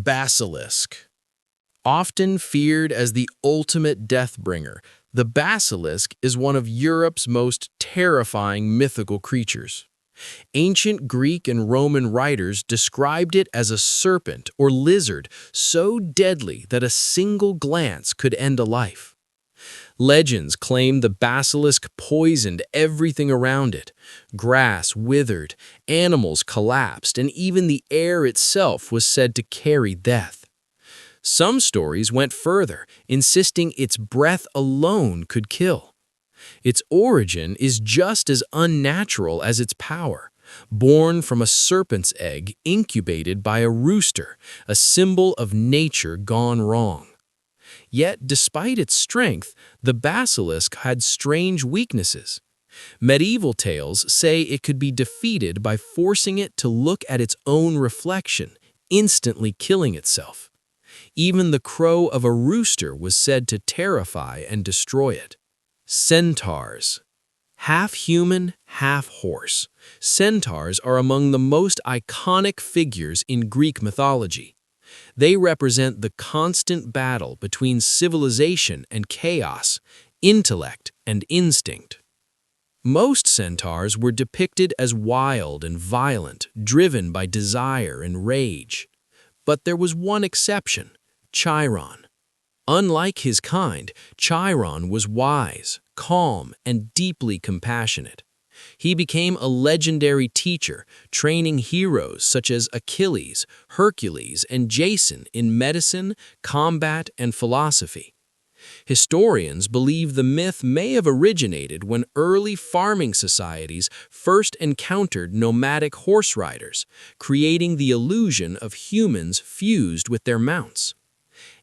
Basilisk. Often feared as the ultimate death-bringer, the basilisk is one of Europe's most terrifying mythical creatures. Ancient Greek and Roman writers described it as a serpent or lizard so deadly that a single glance could end a life. Legends claim the basilisk poisoned everything around it. Grass withered, animals collapsed, and even the air itself was said to carry death. Some stories went further, insisting its breath alone could kill. Its origin is just as unnatural as its power. Born from a serpent's egg incubated by a rooster, a symbol of nature gone wrong. Yet, despite its strength, the basilisk had strange weaknesses. Medieval tales say it could be defeated by forcing it to look at its own reflection, instantly killing itself. Even the crow of a rooster was said to terrify and destroy it. Centaurs. Half human, half horse, centaurs are among the most iconic figures in Greek mythology. They represent the constant battle between civilization and chaos, intellect and instinct. Most centaurs were depicted as wild and violent, driven by desire and rage. But there was one exception, Chiron. Unlike his kind, Chiron was wise, calm, and deeply compassionate. He became a legendary teacher, training heroes such as Achilles, Hercules, and Jason in medicine, combat, and philosophy. Historians believe the myth may have originated when early farming societies first encountered nomadic horse riders, creating the illusion of humans fused with their mounts.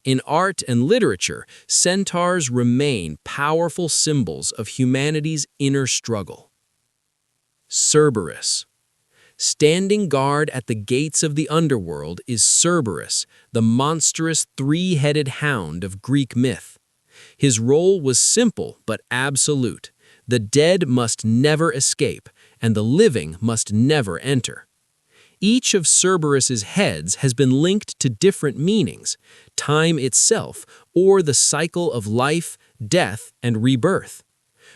In art and literature, centaurs remain powerful symbols of humanity's inner struggle. Cerberus. Standing guard at the gates of the underworld is Cerberus, the monstrous three-headed hound of Greek myth. His role was simple but absolute. The dead must never escape, and the living must never enter. Each of Cerberus's heads has been linked to different meanings, time itself, or the cycle of life, death, and rebirth.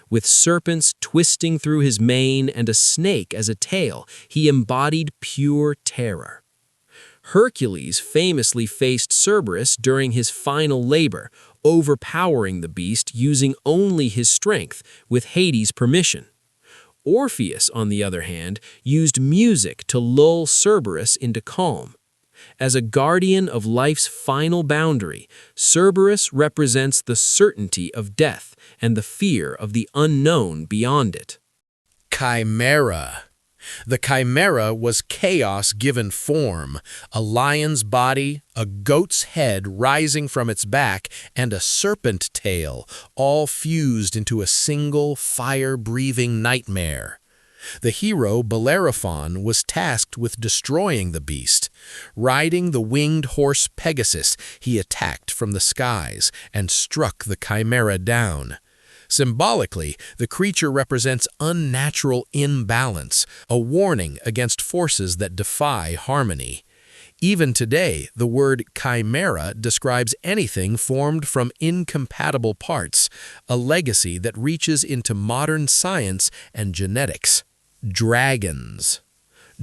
With serpents twisting through his mane and a snake as a tail, he embodied pure terror. Hercules famously faced Cerberus during his final labor, overpowering the beast using only his strength, with Hades' permission. Orpheus, on the other hand, used music to lull Cerberus into calm. As a guardian of life's final boundary, Cerberus represents the certainty of death and the fear of the unknown beyond it. Chimera. The chimera was chaos given form, a lion's body, a goat's head rising from its back, and a serpent tail, all fused into a single fire-breathing nightmare. The hero, Bellerophon, was tasked with destroying the beast. Riding the winged horse Pegasus, he attacked from the skies and struck the chimera down. Symbolically, the creature represents unnatural imbalance, a warning against forces that defy harmony. Even today, the word chimera describes anything formed from incompatible parts, a legacy that reaches into modern science and genetics. Dragons.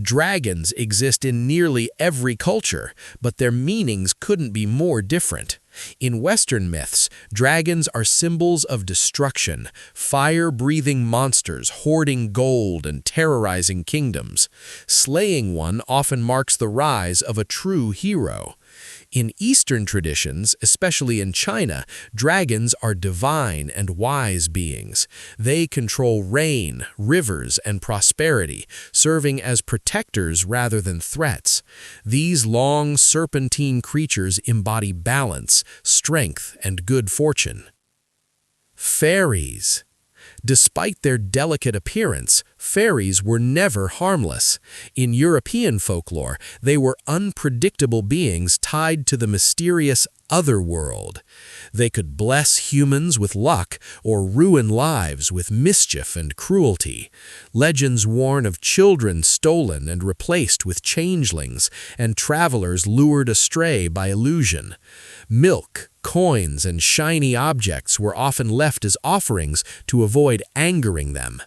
Dragons exist in nearly every culture, but their meanings couldn't be more different. In Western myths, dragons are symbols of destruction, fire-breathing monsters hoarding gold and terrorizing kingdoms. Slaying one often marks the rise of a true hero. In Eastern traditions, especially in China, dragons are divine and wise beings. They control rain, rivers, and prosperity, serving as protectors rather than threats. These long, serpentine creatures embody balance, strength, and good fortune. Fairies. Despite their delicate appearance, Fairies were never harmless. In European folklore, they were unpredictable beings tied to the mysterious otherworld. They could bless humans with luck or ruin lives with mischief and cruelty. Legends warn of children stolen and replaced with changelings, and travelers lured astray by illusion. Milk, coins, and shiny objects were often left as offerings to avoid angering them.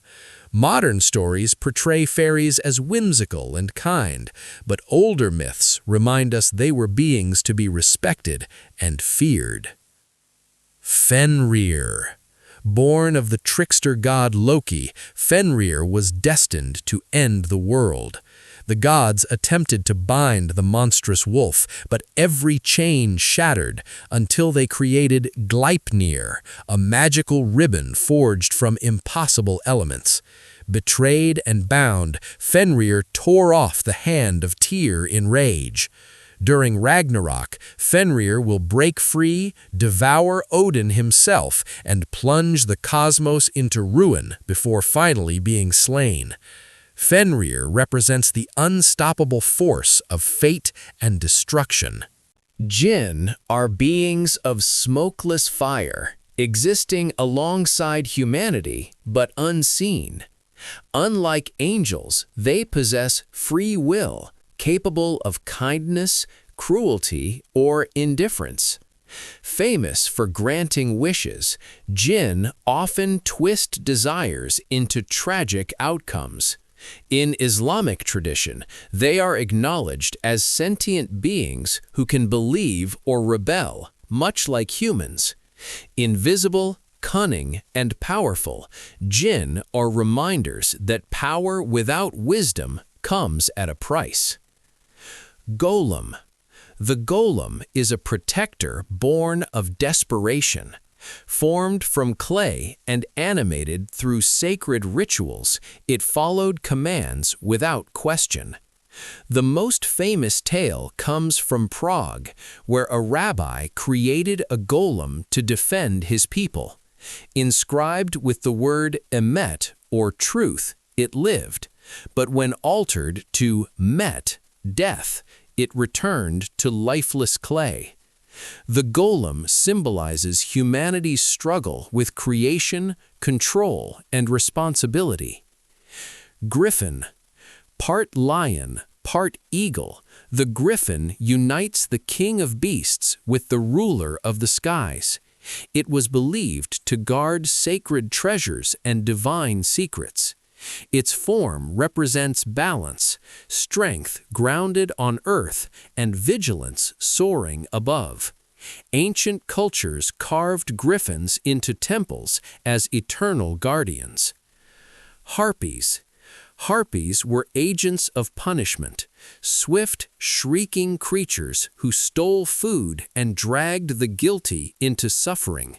Modern stories portray fairies as whimsical and kind, but older myths remind us they were beings to be respected and feared. Fenrir. Born of the trickster god Loki, Fenrir was destined to end the world. The gods attempted to bind the monstrous wolf, but every chain shattered until they created Gleipnir, a magical ribbon forged from impossible elements. Betrayed and bound, Fenrir tore off the hand of Tyr in rage. During Ragnarok, Fenrir will break free, devour Odin himself, and plunge the cosmos into ruin before finally being slain. Fenrir represents the unstoppable force of fate and destruction. Jinn are beings of smokeless fire, existing alongside humanity but unseen. Unlike angels, they possess free will, capable of kindness, cruelty, or indifference. Famous for granting wishes, jinn often twist desires into tragic outcomes. In Islamic tradition, they are acknowledged as sentient beings who can believe or rebel, much like humans. Invisible, cunning, and powerful, jinn are reminders that power without wisdom comes at a price. Golem. The golem is a protector born of desperation. Formed from clay and animated through sacred rituals, it followed commands without question. The most famous tale comes from Prague, where a rabbi created a golem to defend his people. Inscribed with the word emet, or truth, it lived, but when altered to met, death, it returned to lifeless clay. The golem symbolizes humanity's struggle with creation, control, and responsibility. Griffin. Part lion, part eagle, the griffin unites the king of beasts with the ruler of the skies. It was believed to guard sacred treasures and divine secrets. Its form represents balance, strength grounded on earth, and vigilance soaring above. Ancient cultures carved griffins into temples as eternal guardians. Harpies. Harpies were agents of punishment, swift, shrieking creatures who stole food and dragged the guilty into suffering.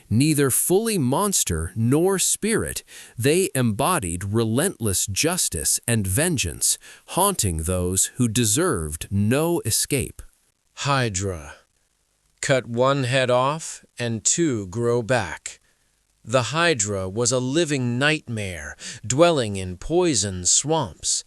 Neither fully monster nor spirit, they embodied relentless justice and vengeance, haunting those who deserved no escape. Hydra. Cut one head off and two grow back. The Hydra was a living nightmare, dwelling in poison swamps.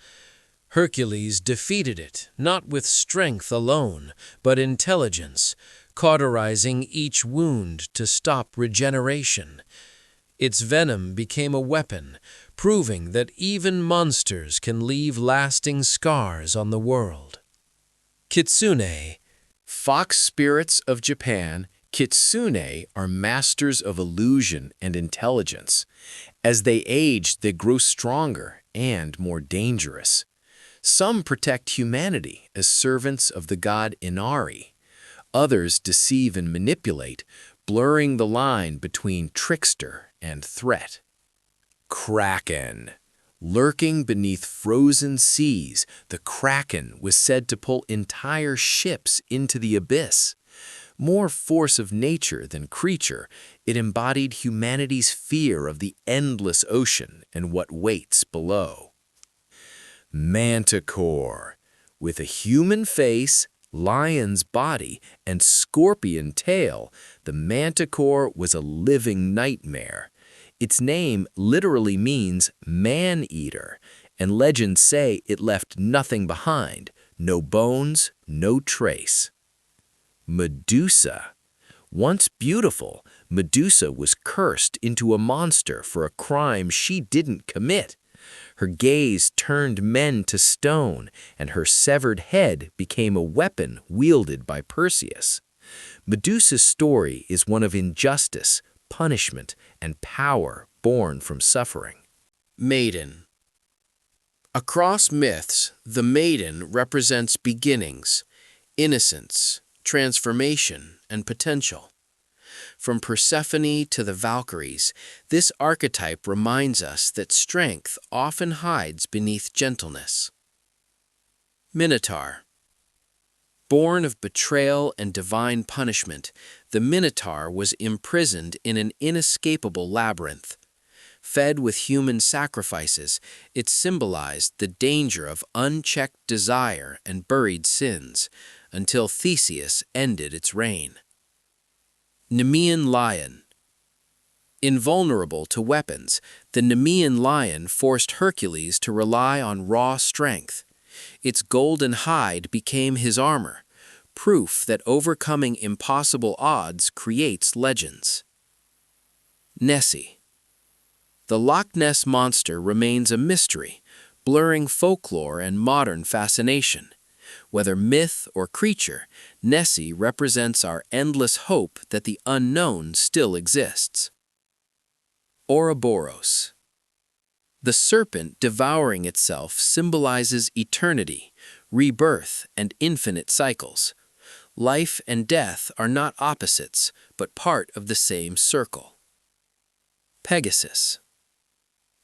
Hercules defeated it, not with strength alone, but intelligence, cauterizing each wound to stop regeneration. Its venom became a weapon, proving that even monsters can leave lasting scars on the world. Kitsune. Fox spirits of Japan, Kitsune are masters of illusion and intelligence. As they age, they grow stronger and more dangerous. Some protect humanity as servants of the god Inari. Others deceive and manipulate, blurring the line between trickster and threat. Kraken. Lurking beneath frozen seas, the Kraken was said to pull entire ships into the abyss. More force of nature than creature, it embodied humanity's fear of the endless ocean and what waits below. Manticore. With a human face, lion's body, and scorpion tail, the manticore was a living nightmare. Its name literally means man-eater, and legends say it left nothing behind, no bones, no trace. Medusa. Once beautiful, Medusa was cursed into a monster for a crime she didn't commit. Her gaze turned men to stone, and her severed head became a weapon wielded by Perseus. Medusa's story is one of injustice, punishment, and power born from suffering. Maiden. Across myths, the maiden represents beginnings, innocence, transformation, and potential. From Persephone to the Valkyries, this archetype reminds us that strength often hides beneath gentleness. Minotaur. Born of betrayal and divine punishment, the Minotaur was imprisoned in an inescapable labyrinth. Fed with human sacrifices, it symbolized the danger of unchecked desire and buried sins, until Theseus ended its reign. Nemean lion. Invulnerable to weapons, the Nemean lion forced Hercules to rely on raw strength. Its golden hide became his armor, proof that overcoming impossible odds creates legends. Nessie. The Loch Ness Monster remains a mystery, blurring folklore and modern fascination. Whether myth or creature, Nessie represents our endless hope that the unknown still exists. Ouroboros. The serpent devouring itself symbolizes eternity, rebirth, and infinite cycles. Life and death are not opposites, but part of the same circle. Pegasus.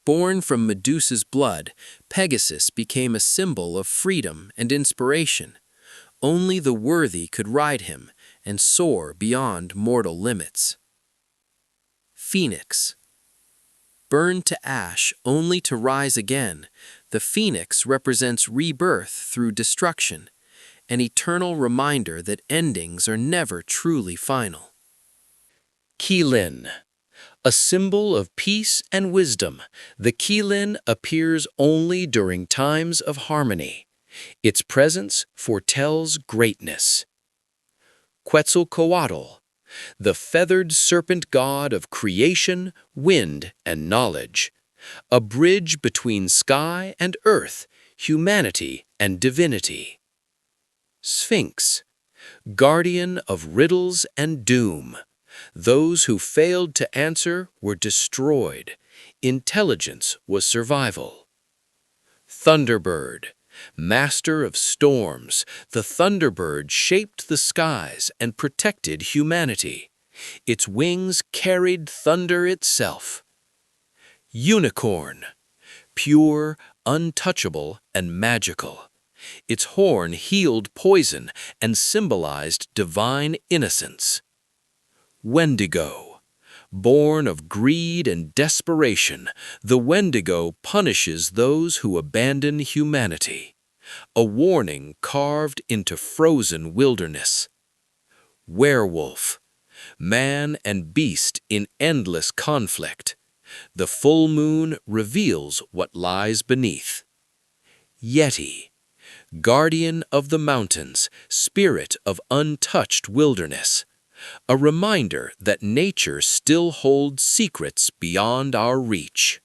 Born from Medusa's blood, Pegasus became a symbol of freedom and inspiration. Only the worthy could ride him and soar beyond mortal limits. Phoenix. Burned to ash only to rise again, the phoenix represents rebirth through destruction, an eternal reminder that endings are never truly final. Qilin. A symbol of peace and wisdom, the Qilin appears only during times of harmony. Its presence foretells greatness. Quetzalcoatl, the feathered serpent god of creation, wind, and knowledge. A bridge between sky and earth, humanity and divinity. Sphinx, guardian of riddles and doom. Those who failed to answer were destroyed. Intelligence was survival. Thunderbird, master of storms, the thunderbird shaped the skies and protected humanity. Its wings carried thunder itself. Unicorn, pure, untouchable, and magical. Its horn healed poison and symbolized divine innocence. Wendigo. Born of greed and desperation, the Wendigo punishes those who abandon humanity. A warning carved into frozen wilderness. Werewolf. Man and beast in endless conflict. The full moon reveals what lies beneath. Yeti. Guardian of the mountains, spirit of untouched wilderness. A reminder that nature still holds secrets beyond our reach.